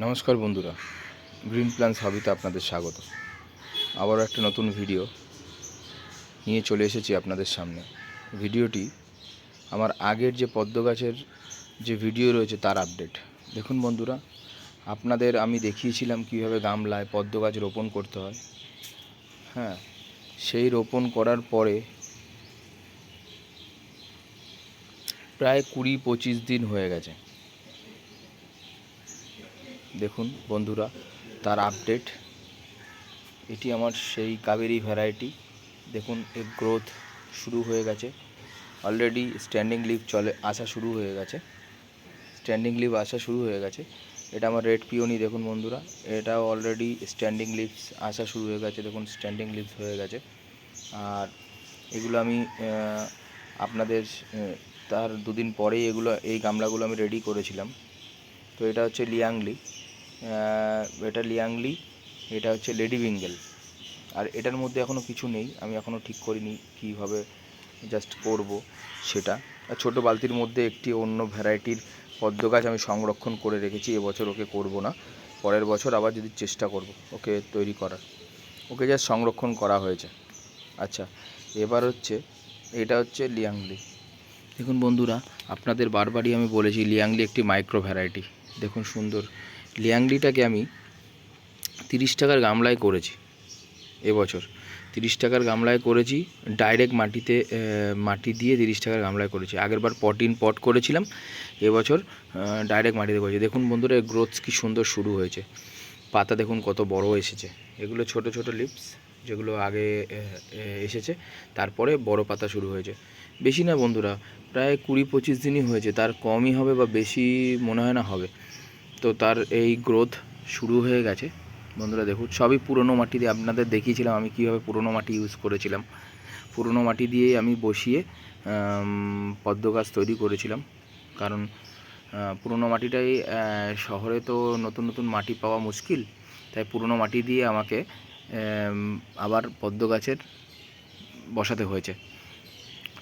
নমস্কার বন্ধুরা, green plants হবিতে আপনাদের স্বাগত। আবারও একটা নতুন ভিডিও নিয়ে চলে এসেছি আপনাদের সামনে। ভিডিওটি আমার আগের যে পদ্ম গাছের যে ভিডিও রয়েছে তার আপডেট। দেখুন বন্ধুরা, আপনাদের আমি দেখিয়েছিলাম কীভাবে গামলায় পদ্ম গাছ রোপণ করতে হয়। হ্যাঁ, সেই রোপণ করার পরে প্রায় 20-25 দিন হয়ে গেছে। দেখুন বন্ধুরা, তার আপডেট। এটি আমার সেই কাবেরি ভ্যারাইটি। দেখুন এর গ্রোথ শুরু হয়ে গেছে, অলরেডি স্ট্যান্ডিং লিভ আসা শুরু হয়ে গেছে। এটা আমার রেড পিওনি। দেখুন বন্ধুরা, এটাও অলরেডি স্ট্যান্ডিং লিভস আসা শুরু হয়ে গেছে। দেখুন স্ট্যান্ডিং লিভস হয়ে গেছে। আর এগুলো আমি আপনাদের তার দুদিন পরেই এই গামলাগুলো আমি রেডি করেছিলাম। তো এটা হচ্ছে লিয়াংলি, এটা হচ্ছে লেডি বেঙ্গল। আর এটার মধ্যে এখনও কিছু নেই, আমি এখনও ঠিক করিনি কীভাবে জাস্ট করব সেটা। আর ছোটো বালতির মধ্যে একটি অন্য ভ্যারাইটির পদ্ম গাছ আমি সংরক্ষণ করে রেখেছি। এবছর ওকে করব না, পরের বছর আবার যদি চেষ্টা করব ওকে তৈরি করার। ওকে জাস্ট সংরক্ষণ করা হয়েছে। আচ্ছা, এবার এটা হচ্ছে লিয়াংলি। দেখুন বন্ধুরা, আপনাদের বারবারই আমি বলেছি লিয়াংলি একটি মাইক্রো ভ্যারাইটি। দেখুন সুন্দর লিয়াংলিটাকে আমি 30 টাকার গামলায় করেছি এবছর। 30 টাকার গামলায় করেছি, ডাইরেক্ট মাটি দিয়ে 30 টাকার গামলায় করেছি। আগেরবার পট করেছিলাম, এবছর ডাইরেক্ট মাটিতে করেছি। দেখুন বন্ধুরা, গ্রোথ কি সুন্দর শুরু হয়েছে। পাতা দেখুন কত বড় এসেছে। এগুলো ছোট ছোট লিভস যেগুলো আগে এসেছে, তারপরে বড় পাতা শুরু হয়েছে। বেশি না বন্ধুরা, প্রায় 20-25 দিনই হয়েছে, তার কমই হবে বা বেশি মনে হয় না হবে। তো তার এই গ্রোথ শুরু হয়ে গেছে বন্ধুরা। দেখুন সবই পুরনো মাটি দিয়ে, আপনাদের দেখিয়েছিলাম আমি কীভাবে পুরনো মাটি ইউজ করেছিলাম। পুরনো মাটি দিয়েই আমি বসিয়ে পদ্ম গাছ তৈরি করেছিলাম। কারণ পুরনো মাটিটাই শহরে তো নতুন নতুন মাটি পাওয়া মুশকিল, তাই পুরনো মাটি দিয়ে আমাকে আবার পদ্ম গাছের বসাতে হয়েছে।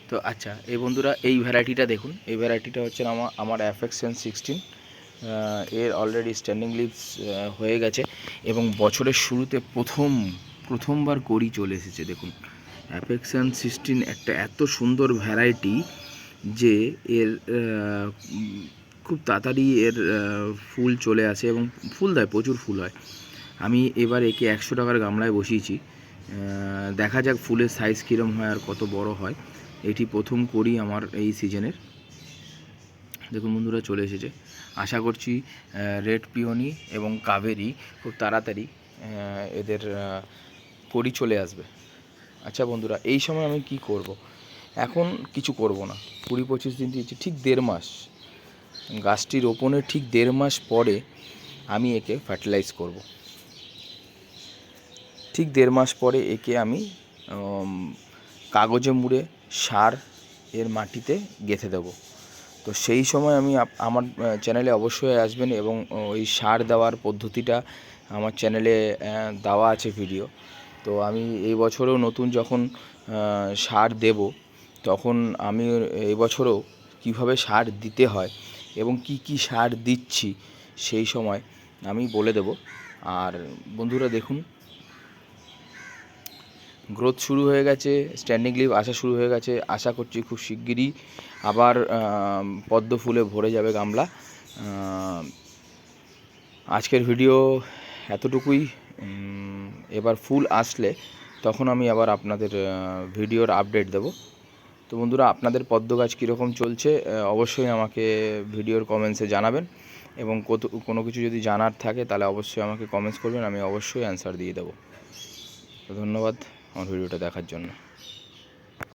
তো আচ্ছা, এই বন্ধুরা এই ভ্যারাইটিটা দেখুন। এই ভ্যারাইটিটা হচ্ছে আমার অ্যাফেকশন 16। এর অলরেডি স্ট্যান্ডিং লিভস হয়ে গেছে এবং বছরের শুরুতে প্রথমবার করি চলে এসেছে। দেখুন অ্যাফেকশন 16 একটা এত সুন্দর ভ্যারাইটি যে এর খুব তাড়াতাড়ি এর ফুল চলে আসে এবং ফুল দেয়, প্রচুর ফুল হয়। আমি এবার একে 100 টাকার গামলায় বসিয়েছি। দেখা যাক ফুলের সাইজ কীরকম হয় আর কত বড় হয়। এটি প্রথম করি আমার এই সিজনের। দেখুন বন্ধুরা, চলে এসেছে। আশা করছি রেড পিওনি এবং কাবেরি খুব তাড়াতাড়ি এদের করি চলে আসবে। আচ্ছা বন্ধুরা, এই সময় আমি কি করব? এখন কিছু করব না। 20-25 দিন দিয়েছি, ঠিক 1.5 মাস, গাছটি রোপণের ঠিক 1.5 মাস পরে আমি একে ফার্টিলাইজ করব। ঠিক 1.5 মাস পরে একে আমি কাগজে মুড়ে সার এর মাটিতে গেঁথে দেবো। তো সেই সময় আমি আমার চ্যানেলে অবশ্যই আসবেন এবং ওই সার দেওয়ার পদ্ধতিটা আমার চ্যানেলে দেওয়া আছে ভিডিও। তো আমি এই বছরেও নতুন যখন সার দেব, তখন আমি এই বছরও কীভাবে সার দিতে হয় এবং কি কি সার দিচ্ছি সেই সময় আমি বলে দেব। আর বন্ধুরা দেখুন, গ্রোথ শুরু হয়ে গেছে, স্ট্যান্ডিং লিভ আসা শুরু হয়ে গেছে। আশা করছি খুব শিগগিরই আবার পদ্ম ফুলে ভরে যাবে গামলা। আজকের ভিডিও এতটুকুই। এবার ফুল আসলে তখন আমি আবার আপনাদের ভিডিওর আপডেট দেব। তো বন্ধুরা, আপনাদের পদ্ম গাছ কীরকম চলছে অবশ্যই আমাকে ভিডিওর কমেন্টসে জানাবেন এবং কোনো কিছু যদি জানার থাকে তাহলে অবশ্যই আমাকে কমেন্টস করবেন, আমি অবশ্যই অ্যান্সার দিয়ে দেবো। তো ধন্যবাদ আমার ভিডিওটা দেখার জন্য।